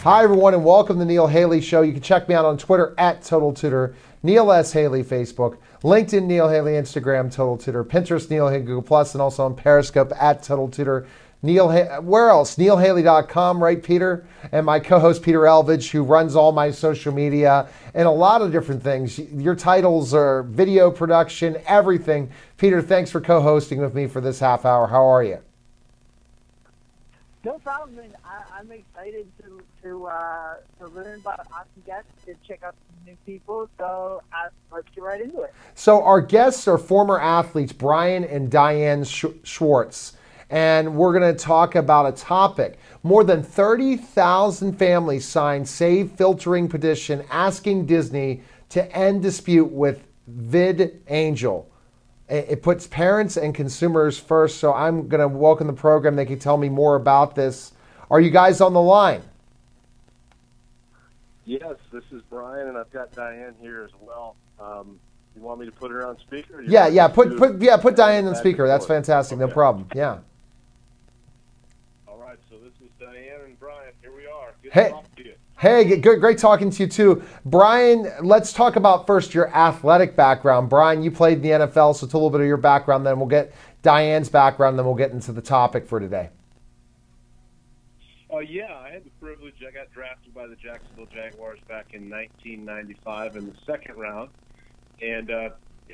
Hi, everyone, and welcome to the Neil Haley Show. You can check me out on Twitter at Total Tutor, Neil S. Haley Facebook, LinkedIn Neil Haley, Instagram Total Tutor, Pinterest Neil Haley, Google Plus, and also on Periscope at Total Tutor. Where else? NeilHaley.com, right, Peter? And my co-host Peter Elvidge, who runs all my social media and a lot of different things. Your titles are video production, everything. Peter, thanks for co-hosting with me for this half hour. How are you? No problem. I'm excited to learn about awesome guests, to check out some new people. So let's get right into it. So our guests are former athletes, Brian and Diane Schwartz. And we're going to talk about a topic. More than 30,000 families signed Save Filtering petition asking Disney to end dispute with VidAngel. It puts parents and consumers first, so I'm going to welcome the program. They can tell me more about this. Are you guys on the line? Yes, this is Brian, and I've got Diane here as well. You want me to put her on speaker? Yeah. Put Diane on speaker. That's fantastic. Okay. No problem. Yeah. All right. So this is Diane and Brian. Here we are. Good to talk to you. Hey, great talking to you too. Brian, let's talk about first your athletic background. Brian, you played in the NFL, so tell a little bit of your background, then we'll get Diane's background, then we'll get into the topic for today. Yeah, I had the privilege. I got drafted by the Jacksonville Jaguars back in 1995 in the second round, and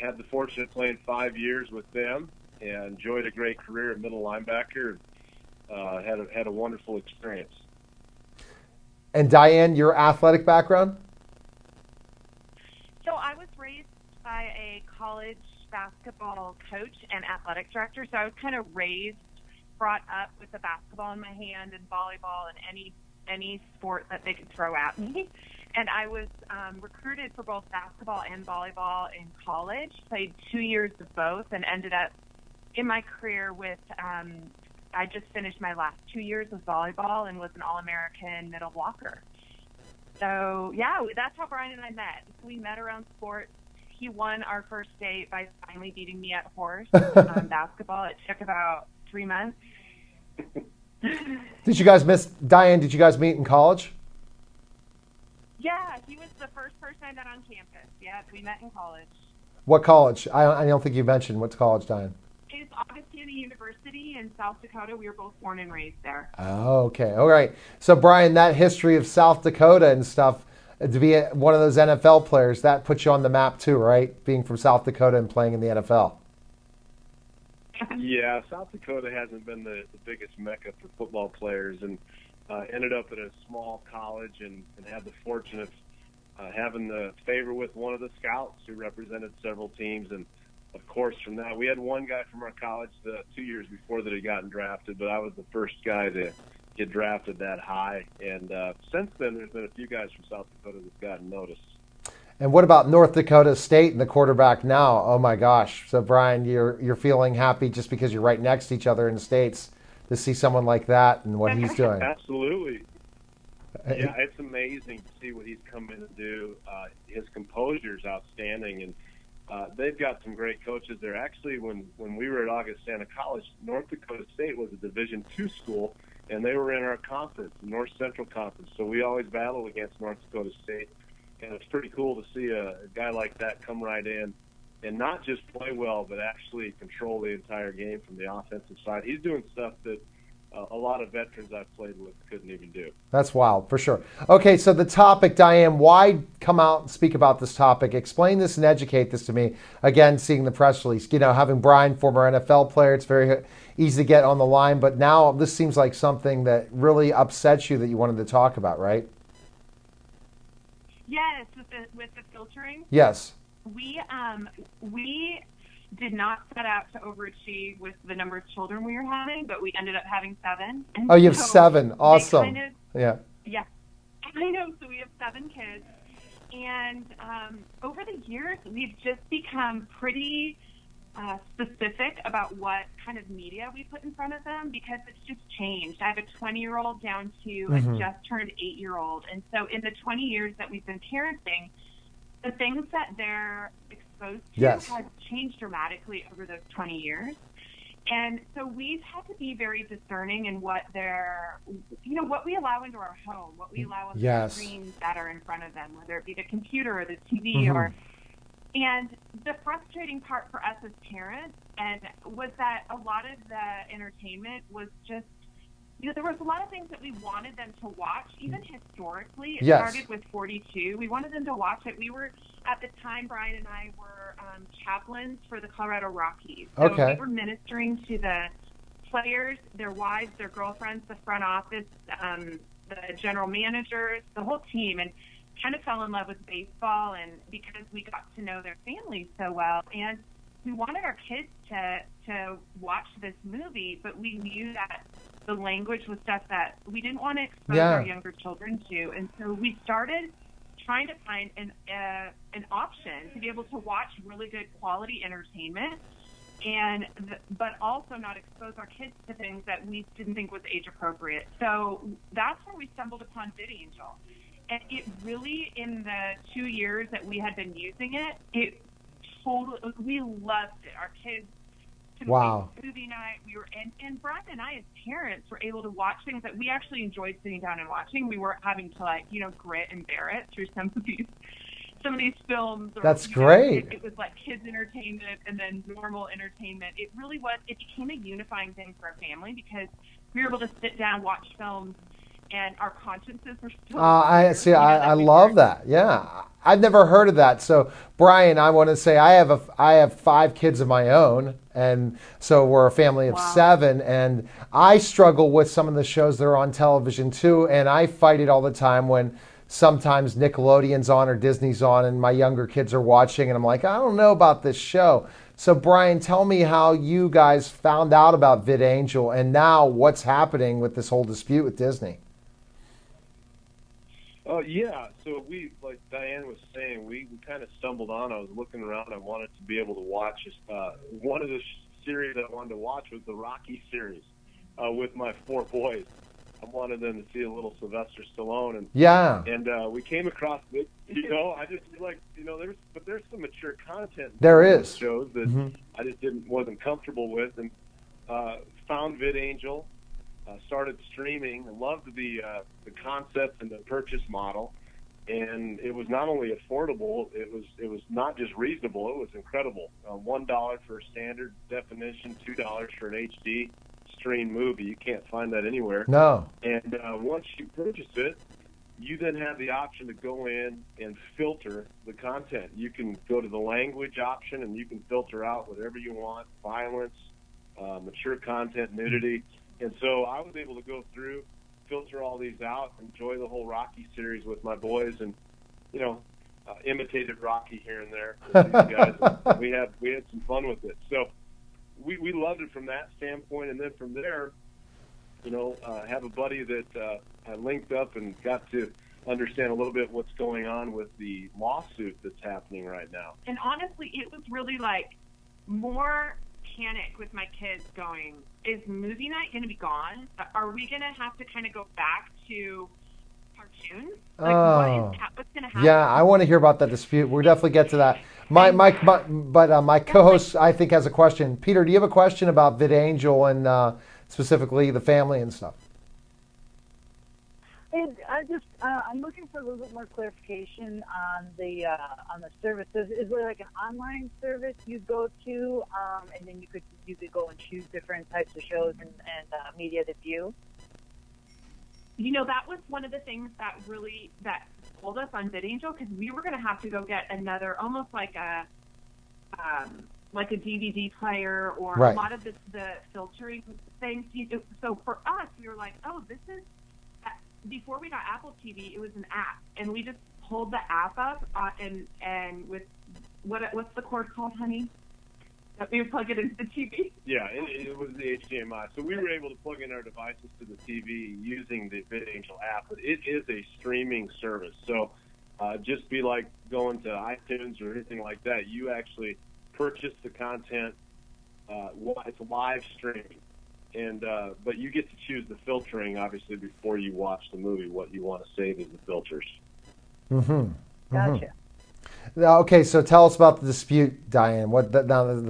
had the fortune of playing 5 years with them, and enjoyed a great career at middle linebacker. Had a wonderful experience. And Diane, your athletic background? So I was raised by a college basketball coach and athletic director. So I was kind of brought up with the basketball in my hand and volleyball and any sport that they could throw at me. And I was recruited for both basketball and volleyball in college, played 2 years of both, and ended up in my career with I just finished my last 2 years of volleyball and was an All-American middle blocker. So, yeah, that's how Brian and I met. We met around sports. He won our first date by finally beating me at horse on basketball. It took about 3 months. Did you guys Diane, did you guys meet in college? Yeah, he was the first person I met on campus. Yeah, we met in college. What college? I don't think you mentioned. What's college, Diane? It's Augustana University in South Dakota. We were both born and raised there. Oh, okay. All right. So, Brian, that history of South Dakota and stuff, to be one of those NFL players, that puts you on the map too, right? Being from South Dakota and playing in the NFL. Yeah, South Dakota hasn't been the biggest mecca for football players, and ended up at a small college and had the fortune of having the favor with one of the scouts who represented several teams. And of course, from that, we had one guy from our college 2 years before that had gotten drafted, but I was the first guy to get drafted that high. And since then, there's been a few guys from South Dakota that's gotten noticed. And what about North Dakota State and the quarterback now? Oh my gosh! So Brian, you're feeling happy just because you're right next to each other in the States to see someone like that and what he's doing. Absolutely. Yeah, it's amazing to see what he's come in to do. His composure is outstanding, and they've got some great coaches there. Actually, when we were at Augustana College, North Dakota State was a Division II school, and they were in our conference, North Central Conference. So we always battled against North Dakota State, and it's pretty cool to see a guy like that come right in and not just play well, but actually control the entire game from the offensive side. He's doing stuff that a lot of veterans I've played with couldn't even do. That's wild, for sure. Okay, so the topic, Diane, why come out and speak about this topic? Explain this and educate this to me. Again, seeing the press release, having Brian, former NFL player, it's very easy to get on the line, but now this seems like something that really upsets you that you wanted to talk about, right? Yes, with the filtering. Yes. We did not set out to overachieve with the number of children we were having, but we ended up having 7. And you have 7. Awesome. Yeah. Yeah. I know. So we have 7 kids. And over the years, we've just become pretty specific about what kind of media we put in front of them because it's just changed. I have a 20-year-old down to a just turned 8-year-old. And so in the 20 years that we've been parenting, the things that they're exposed to has changed dramatically over those 20 years. And so we've had to be very discerning in what what we allow into our home, what we allow on the screens that are in front of them, whether it be the computer or the TV and the frustrating part for us as parents was that a lot of the entertainment was just, there was a lot of things that we wanted them to watch, even historically. It started with 42. We wanted them to watch it. We were, at the time, Brian and I were chaplains for the Colorado Rockies. So we were ministering to the players, their wives, their girlfriends, the front office, the general managers, the whole team, and kind of fell in love with baseball, and because we got to know their families so well. And we wanted our kids to watch this movie, but we knew that the language was stuff that we didn't want to expose our younger children to. And so we started trying to find an option to be able to watch really good quality entertainment, but also not expose our kids to things that we didn't think was age appropriate. So that's where we stumbled upon VidAngel. And it really, in the 2 years that we had been using it, we loved it. Our kids movie night. And Brian and I, as parents, were able to watch things that we actually enjoyed sitting down and watching. We weren't having to grit and bear it through some of these films. That's great. It was like kids entertainment and then normal entertainment. It really was. It became a unifying thing for our family because we were able to sit down, watch films, and our consciences were still. I love that. Yeah, I've never heard of that. So, Brian, I want to say I have 5 kids of my own, and so we're a family of 7. And I struggle with some of the shows that are on television too, and I fight it all the time when sometimes Nickelodeon's on or Disney's on, and my younger kids are watching, and I'm like, I don't know about this show. So, Brian, tell me how you guys found out about VidAngel, and now what's happening with this whole dispute with Disney. So we, like Diane was saying, we kind of stumbled on. I was looking around. I wanted to be able to watch one of the series I wanted to watch was the Rocky series with my 4 boys. I wanted them to see a little Sylvester Stallone, and we came across it. I just there's some mature content. There is shows that I just wasn't comfortable with, and found VidAngel. Started streaming. I loved the concept and the purchase model, and it was not only affordable, it was not just reasonable, it was incredible. $1 for a standard definition, $2 for an HD stream movie. You can't find that anywhere. No. And once you purchase it, you then have the option to go in and filter the content. You can go to the language option, and you can filter out whatever you want: violence, mature content, nudity. And so I was able to go through, filter all these out, enjoy the whole Rocky series with my boys, and imitated Rocky here and there with these guys. we had some fun with it. So we loved it from that standpoint, and then from there, have a buddy that I linked up and got to understand a little bit what's going on with the lawsuit that's happening right now. And honestly, it was really like more panic with my kids going, is movie night going to be gone? Are we going to have to kind of go back to cartoons? Like, what's going to happen? Yeah, I want to hear about that dispute. We'll definitely get to that. My co-host, I think, has a question. Peter, do you have a question about VidAngel and specifically the family and stuff? I'm looking for a little bit more clarification on the service. Is there like an online service you go to, and then you could go and choose different types of shows and media to view? That was one of the things that pulled us on VidAngel, because we were going to have to go get another, almost like a DVD player or a lot of the filtering things. So for us, we were like, oh, this is. Before we got Apple TV, it was an app, and we just pulled the app up and with what's the cord called, honey? That we would plug it into the TV. Yeah, it was the HDMI. So we were able to plug in our devices to the TV using the VidAngel app. But it is a streaming service, so just be like going to iTunes or anything like that. You actually purchase the content. It's live streaming. And but you get to choose the filtering, obviously, before you watch the movie, what you want to save as the filters. Gotcha. Now, okay, so tell us about the dispute, Diane. Now the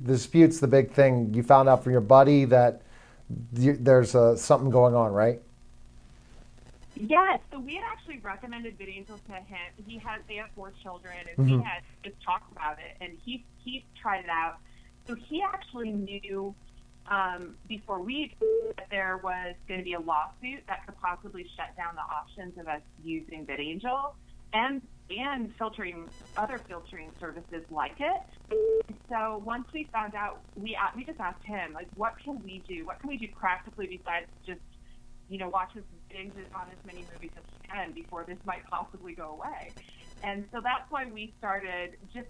dispute's the big thing. You found out from your buddy that there's something going on, right? Yes, so we had actually recommended VidAngel to him. They have 4 children, and we had just talked about it, and he tried it out. So he actually knew before we did that there was going to be a lawsuit that could possibly shut down the options of us using VidAngel and other filtering services like it. So once we found out, we just asked him, like, what can we do? What can we do practically besides just watch as binge on as many movies as we can before this might possibly go away. And so that's why we started just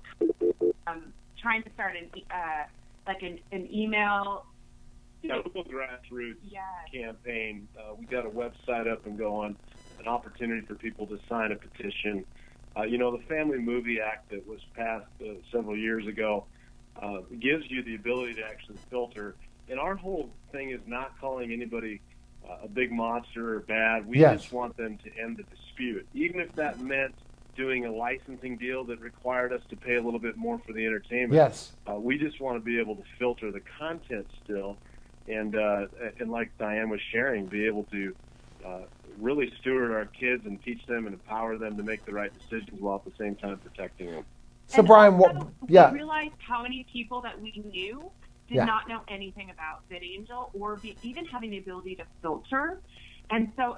trying to start an email. Local grassroots campaign. We got a website up and going, an opportunity for people to sign a petition. The Family Movie Act that was passed several years ago gives you the ability to actually filter. And our whole thing is not calling anybody a big monster or bad. We just want them to end the dispute, even if that meant doing a licensing deal that required us to pay a little bit more for the entertainment. Yes. We just want to be able to filter the content still, and like Diane was sharing, be able to really steward our kids and teach them and empower them to make the right decisions while at the same time protecting them. So, and Brian, we realized how many people that we knew did not know anything about VidAngel or even having the ability to filter. And so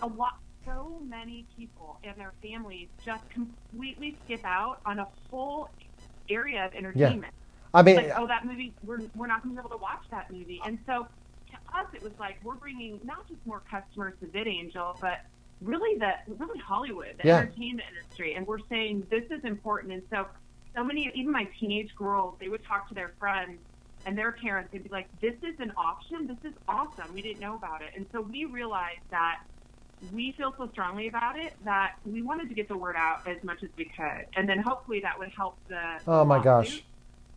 so many people and their families just completely skip out on a whole area of entertainment. Yeah. I mean, that movie, we're not going to be able to watch that movie. And so to us, it was like we're bringing not just more customers to VidAngel, but really Hollywood, the entertainment industry. And we're saying this is important. And so many, even my teenage girls, they would talk to their friends and their parents, they'd be like, this is an option. This is awesome. We didn't know about it. And so we realized that we feel so strongly about it that we wanted to get the word out as much as we could. And then hopefully that would help the oh my gosh.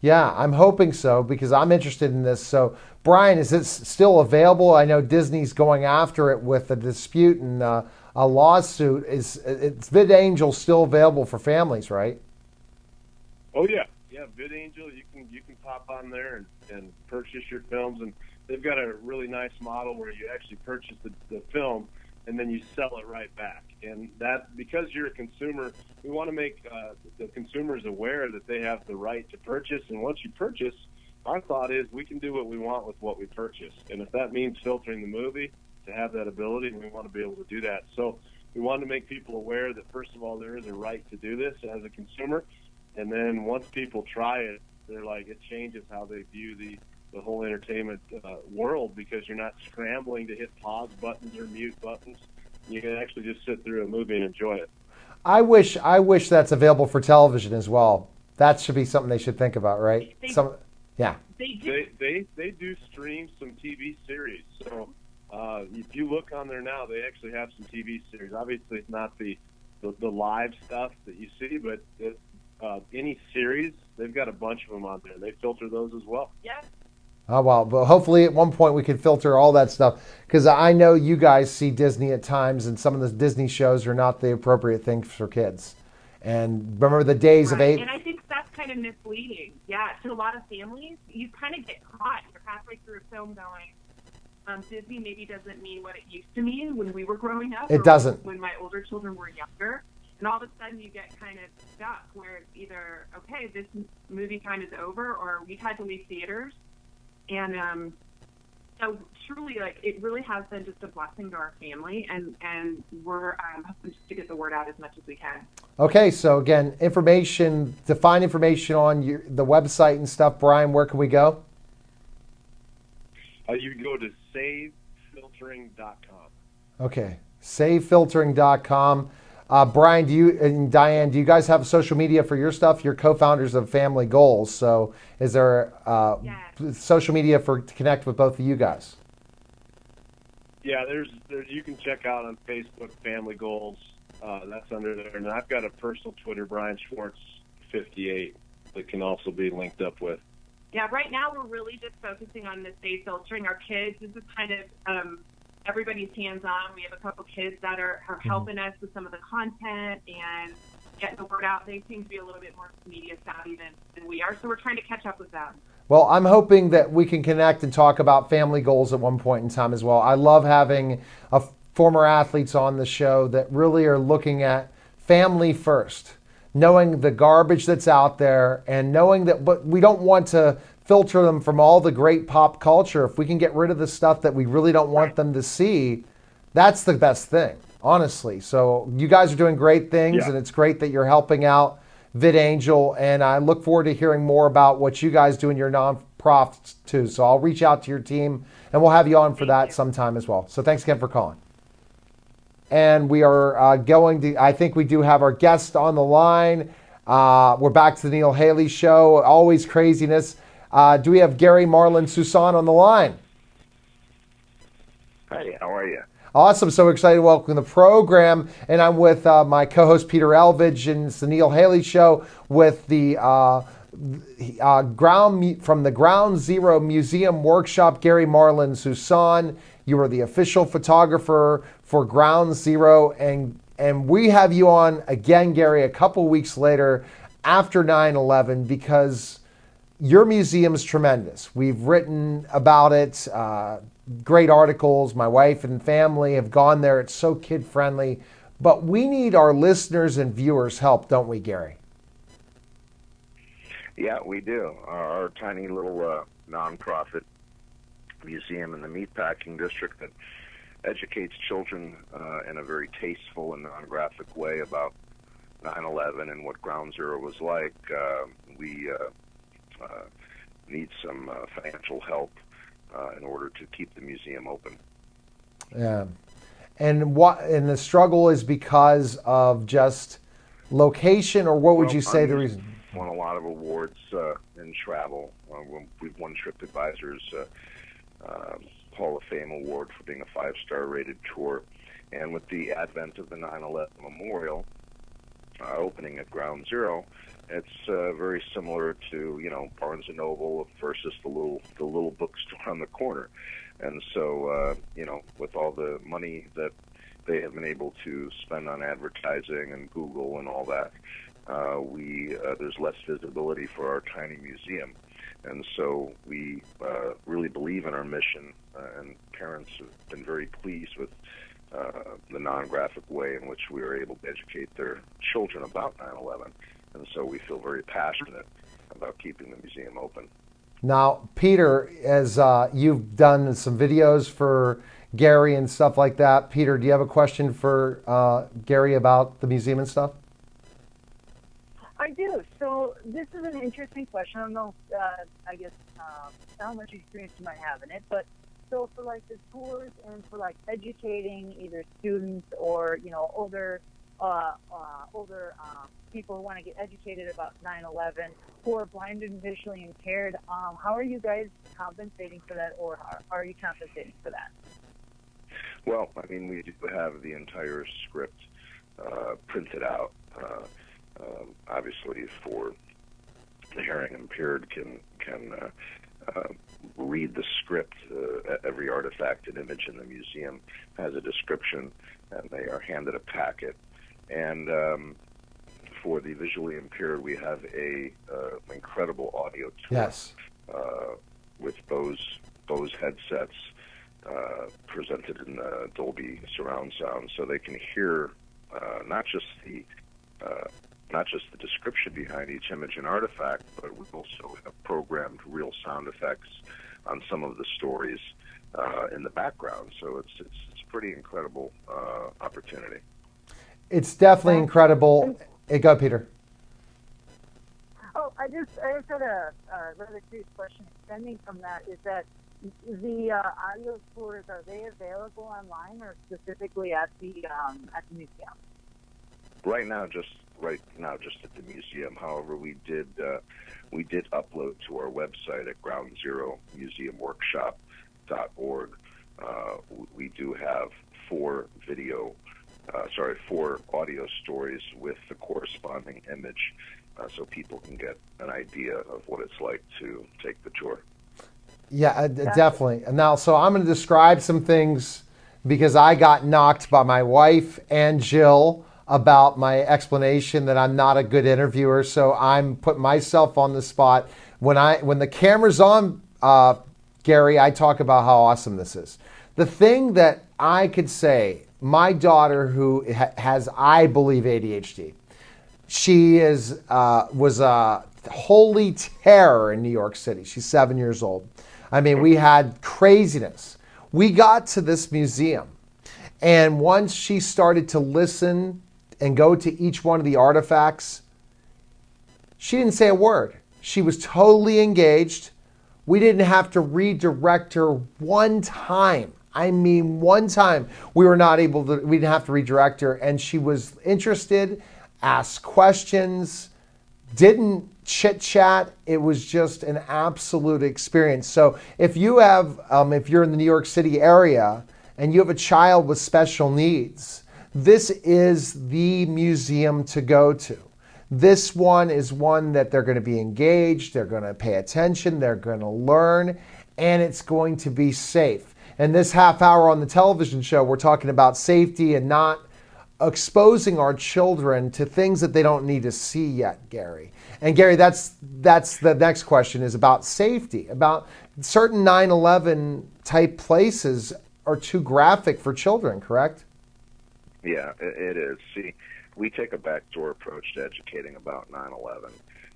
Yeah, I'm hoping so because I'm interested in this. So, Brian, is it still available? I know Disney's going after it with a dispute and a lawsuit. It's VidAngel still available for families, right? Oh yeah. VidAngel, you can pop on there and purchase your films, and they've got a really nice model where you actually purchase the film and then you sell it right back. And that, because you're a consumer, we want to make the consumers aware that they have the right to purchase. And once you purchase, our thought is we can do what we want with what we purchase. And if that means filtering the movie, to have that ability, we want to be able to do that. So we want to make people aware that, first of all, there is a right to do this as a consumer. And then once people try it, they're like, it changes how they view the whole entertainment world, because you're not scrambling to hit pause buttons or mute buttons. You can actually just sit through a movie and enjoy it. I wish that's available for television as well. That should be something they should think about, right? They do stream some TV series. So if you look on there now, they actually have some TV series. Obviously, it's not the live stuff that you see, but any series, they've got a bunch of them on there. They filter those as well. Yeah. Oh, well, but hopefully at one point we can filter all that stuff, because I know you guys see Disney at times, and some of the Disney shows are not the appropriate thing for kids. And remember the days of 8. And I think that's kind of misleading. Yeah, to a lot of families, you kind of get caught. You're halfway through a film going, Disney maybe doesn't mean what it used to mean when we were growing up. It doesn't. When my older children were younger. And all of a sudden you get kind of stuck where it's either, okay, this movie time is over, or we've had to leave theaters. And so truly, like, it really has been just a blessing to our family, and we're hoping just to get the word out as much as we can. Okay, so again, to find information on the website and stuff, Brian, where can we go? You can go to savefiltering.com. Okay, savefiltering.com. Brian, and Diane, do you guys have social media for your stuff? You're co-founders of Family Goals, so is there social media to connect with both of you guys? Yeah, there's you can check out on Facebook Family Goals. That's under there, and I've got a personal Twitter, Brian Schwartz 58, that can also be linked up with. Yeah, right now we're really just focusing on the safe filtering. Our kids, this is kind of everybody's hands-on. We have a couple kids that are helping us with some of the content, and get the word out. They seem to be a little bit more media savvy than we are, so we're trying to catch up with them. Well, I'm hoping that we can connect and talk about family goals at one point in time as well. I love having former athletes on the show that really are looking at family first, knowing the garbage that's out there and knowing that, but we don't want to filter them from all the great pop culture. If we can get rid of the stuff that we really don't want them to see, that's the best thing, honestly. So you guys are doing great things, and it's great that you're helping out VidAngel, and I look forward to hearing more about what you guys do in your non-profits too. So I'll reach out to your team, and we'll have you on for that sometime as well. So thanks again for calling. And we are going to, I think we do have our guest on the line. We're back to the Neil Haley Show. Always craziness. Do we have Gary Marlin Susan on the line? Hi, how are you? Awesome. So excited to welcome the program. And I'm with my co-host Peter Elvidge, and it's the Neil Haley Show with the from the Ground Zero Museum Workshop, Gary Marlin Susan. You are the official photographer for Ground Zero, and we have you on again, Gary, a couple weeks later after 9/11 because your museum's tremendous. We've written about it, great articles. My wife and family have gone there. It's so kid-friendly. But we need our listeners and viewers' help, don't we, Gary? Yeah, we do. Our tiny little nonprofit museum in the Meatpacking District that educates children in a very tasteful and non-graphic way about 9/11 and what Ground Zero was like. We need some financial help in order to keep the museum open. Yeah, and the struggle is because of just location, or what would you say the reason? Won a lot of awards in travel. We've won TripAdvisor's Hall of Fame award for being a 5-star rated tour, and with the advent of the 9/11 Memorial opening at Ground Zero, it's very similar to, you know, Barnes and Noble versus the little bookstore on the corner. And so, you know, with all the money that they have been able to spend on advertising and Google and all that, there's less visibility for our tiny museum. And so we really believe in our mission, and parents have been very pleased with the non-graphic way in which we were able to educate their children about 9/11. And so we feel very passionate about keeping the museum open. Now, Peter, as you've done some videos for Gary and stuff like that, Peter, do you have a question for Gary about the museum and stuff? I do. So this is an interesting question. I don't know, I guess, how much experience you might have in it, but so for like the tours and for like educating either students or, you know, older people who want to get educated about 9/11 who are blind and visually impaired, how are you guys compensating for that, or how are you compensating for that? Well, I mean, we do have the entire script printed out. Obviously, for the hearing impaired can read the script. Every artifact and image in the museum has a description, and they are handed a packet. And for the visually impaired, we have a incredible audio tour. Yes. With Bose headsets presented in Dolby surround sound, so they can hear not just the description behind each image and artifact, but we also have programmed real sound effects on some of the stories in the background. So it's a pretty incredible opportunity. It's definitely incredible. Hey, go, Peter. Oh, I just had a rather serious question extending from that. Is that the audio tours, are they available online or specifically at the museum? Right now, just at the museum. However, we did upload to our website at groundzeromuseumworkshop.org. We do have 4 audio stories with the corresponding image, so people can get an idea of what it's like to take the tour. Yeah, definitely. Now, so I'm going to describe some things because I got knocked by my wife and Jill about my explanation that I'm not a good interviewer, so I'm putting myself on the spot. When the camera's on, Gary, I talk about how awesome this is. The thing that I could say, my daughter who has, I believe, ADHD, she was a holy terror in New York City. She's 7 years old. I mean, we had craziness. We got to this museum, and once she started to listen and go to each one of the artifacts, she didn't say a word. She was totally engaged. We didn't have to redirect her one time. I mean, one time we didn't have to redirect her, and she was interested, asked questions, didn't chit chat. It was just an absolute experience. So if you have, if you're in the New York City area and you have a child with special needs, this is the museum to go to. This one is one that they're going to be engaged, they're going to pay attention, they're going to learn, and it's going to be safe. And this half hour on the television show, we're talking about safety and not exposing our children to things that they don't need to see yet, Gary. And Gary, that's the next question, is about safety. About certain 9/11 type places are too graphic for children, correct? Yeah, it is. See, we take a backdoor approach to educating about 9/11.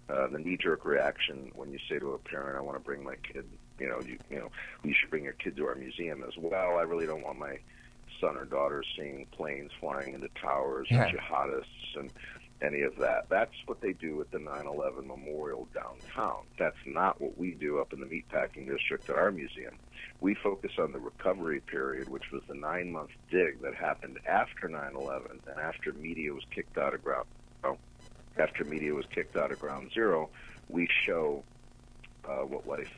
The knee-jerk reaction when you say to a parent, "I want to bring my kid," you should bring your kid to our museum as well. I really don't want my son or daughter seeing planes flying into towers or jihadists and any of that. That's what they do at the 9/11 Memorial downtown. That's not what we do up in the Meatpacking District at our museum. We focus on the recovery period, which was the 9-month dig that happened after 9/11 and after media was kicked out of Ground Zero. After media was kicked out of Ground Zero, we show what life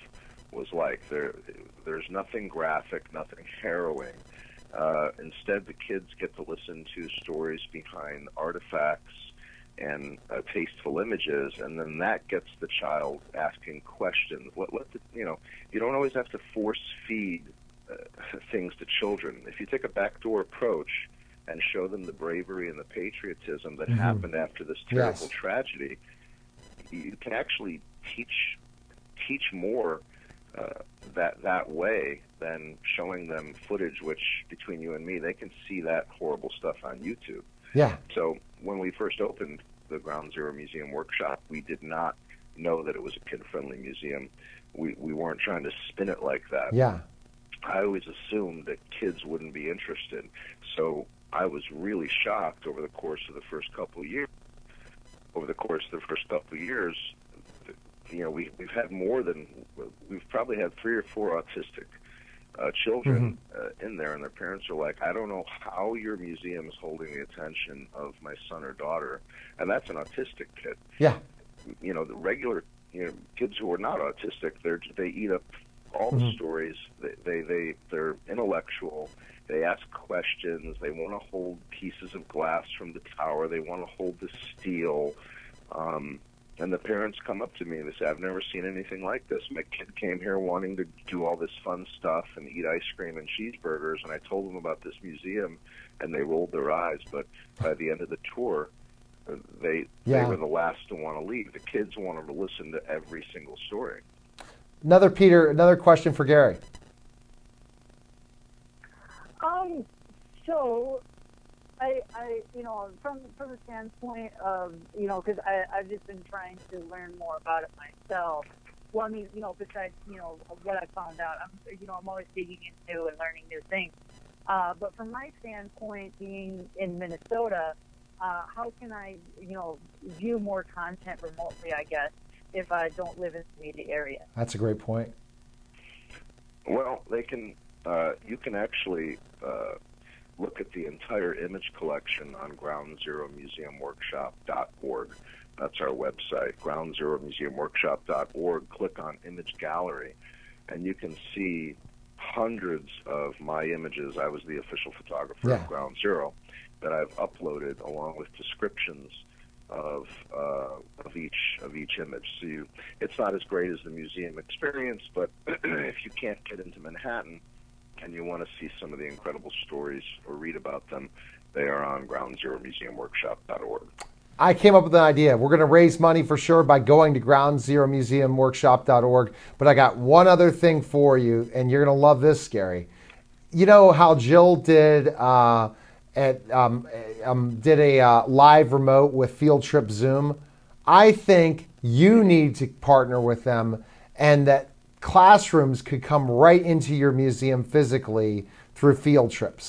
was like. There's nothing graphic, nothing harrowing. Instead, the kids get to listen to stories behind artifacts and tasteful images, and then that gets the child asking questions. You don't always have to force feed things to children. If you take a backdoor approach and show them the bravery and the patriotism that happened after this terrible tragedy, you can actually teach more that way than showing them footage, which between you and me, they can see that horrible stuff on YouTube. Yeah. So when we first opened the Ground Zero Museum Workshop, we did not know that it was a kid-friendly museum. We weren't trying to spin it like that. Yeah. I always assumed that kids wouldn't be interested. So I was really shocked over the course of the first couple of years. We've had we've probably had 3 or 4 autistic children in there, and their parents are like, "I don't know how your museum is holding the attention of my son or daughter," and that's an autistic kid. Yeah. The regular kids who are not autistic, they eat up all the stories. They're intellectual. They ask questions. They want to hold pieces of glass from the tower. They want to hold the steel. And the parents come up to me and they say, "I've never seen anything like this. My kid came here wanting to do all this fun stuff and eat ice cream and cheeseburgers, and I told them about this museum, and they rolled their eyes." But by the end of the tour, they were the last to want to leave. The kids wanted to listen to every single story. Another question for Gary. So I from the standpoint of, because I've just been trying to learn more about it myself. Well, I mean, besides, what I found out, I'm always digging into and learning new things. But from my standpoint, being in Minnesota, how can I, view more content remotely, I guess, if I don't live in the immediate area? That's a great point. Well, you can actually look at the entire image collection on groundzeromuseumworkshop.org. That's our website, groundzeromuseumworkshop.org. Click on Image Gallery, and you can see hundreds of my images. I was the official photographer of Ground Zero that I've uploaded along with descriptions of each image. So it's not as great as the museum experience, but if you can't get into Manhattan and you want to see some of the incredible stories or read about them, they are on groundzeromuseumworkshop.org. I came up with an idea. We're going to raise money for sure by going to groundzeromuseumworkshop.org. But I got one other thing for you, and you're going to love this, Gary. You know how Jill did did a live remote with Field Trip Zoom? I think you need to partner with them, and that classrooms could come right into your museum physically through Field Trip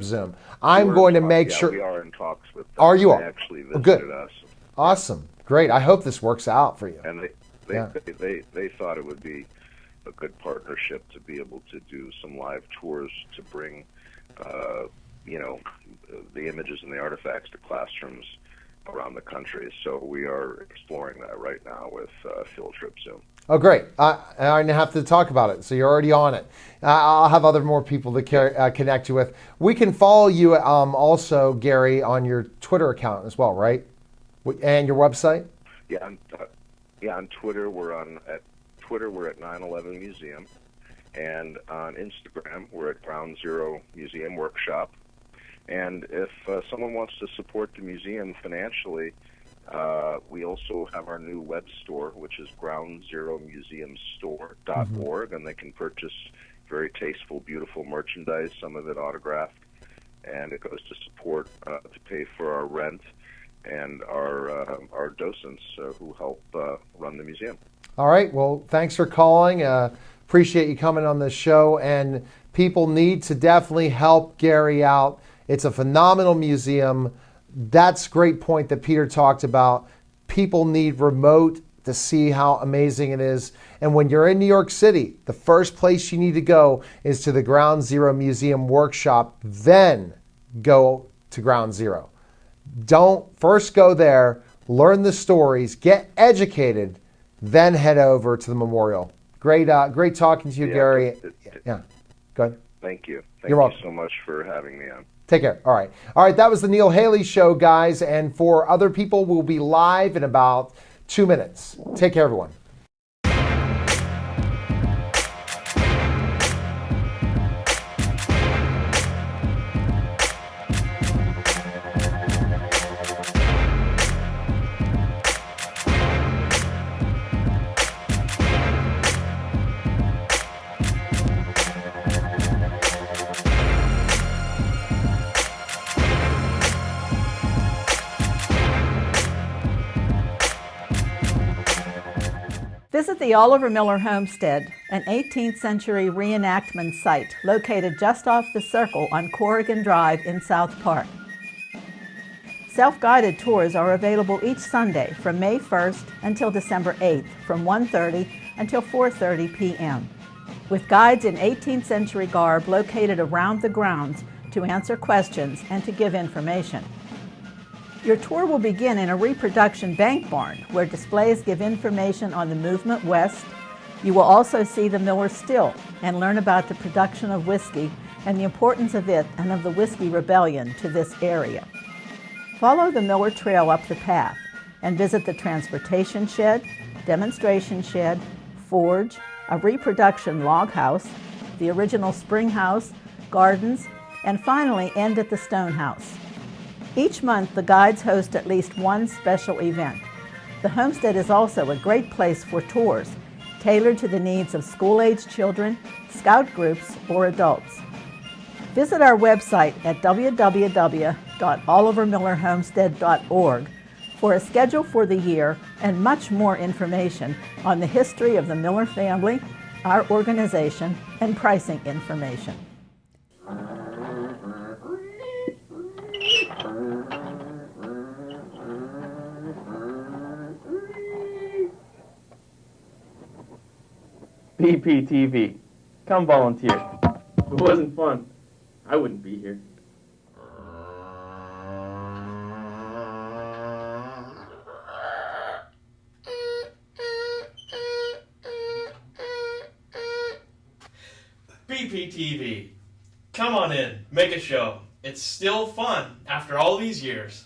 Zoom. I'm going to make sure. We are in talks with them. Are you all? They actually visited Good. us. Awesome. Great. I hope this works out for you. And they thought it would be a good partnership to be able to do some live tours to bring, the images and the artifacts to classrooms around the country. So we are exploring that right now with Field Trip Zoom. Oh, great. I didn't have to talk about it, so you're already on it. I'll have more people to connect you with. We can follow you also, Gary, on your Twitter account as well, right? And your website? Yeah, on Twitter, we're at 9/11 Museum. And on Instagram, we're at Ground Zero Museum Workshop. And if someone wants to support the museum financially, we also have our new web store, which is groundzeromuseumstore.org, and they can purchase very tasteful, beautiful merchandise, some of it autographed, and it goes to support, to pay for our rent and our docents who help run the museum. All right. Well, thanks for calling. Appreciate you coming on the show, and people need to definitely help Gary out. It's a phenomenal museum. That's a great point that Peter talked about. People need remote to see how amazing it is. And when you're in New York City, the first place you need to go is to the Ground Zero Museum Workshop, then go to Ground Zero. Don't first go there, learn the stories, get educated, then head over to the memorial. Great talking to you, Gary. Yeah, go ahead. Thank you. You're welcome. Thank you so much for having me on. Take care. All right. That was the Neil Haley Show, guys. And for other people, we'll be live in about 2 minutes. Take care, everyone. Visit the Oliver Miller Homestead, an 18th century reenactment site located just off the Circle on Corrigan Drive in South Park. Self-guided tours are available each Sunday from May 1st until December 8th from 1:30 until 4:30 p.m. with guides in 18th century garb located around the grounds to answer questions and to give information. Your tour will begin in a reproduction bank barn where displays give information on the movement west. You will also see the Miller Still and learn about the production of whiskey and the importance of it and of the Whiskey Rebellion to this area. Follow the Miller Trail up the path and visit the transportation shed, demonstration shed, forge, a reproduction log house, the original spring house, gardens, and finally end at the stone house. Each month, the guides host at least one special event. The homestead is also a great place for tours, tailored to the needs of school-age children, scout groups, or adults. Visit our website at www.olivermillerhomestead.org for a schedule for the year and much more information on the history of the Miller family, our organization, and pricing information. BPTV. Come volunteer. If it wasn't fun, I wouldn't be here. BPTV. Come on in, make a show. It's still fun after all these years.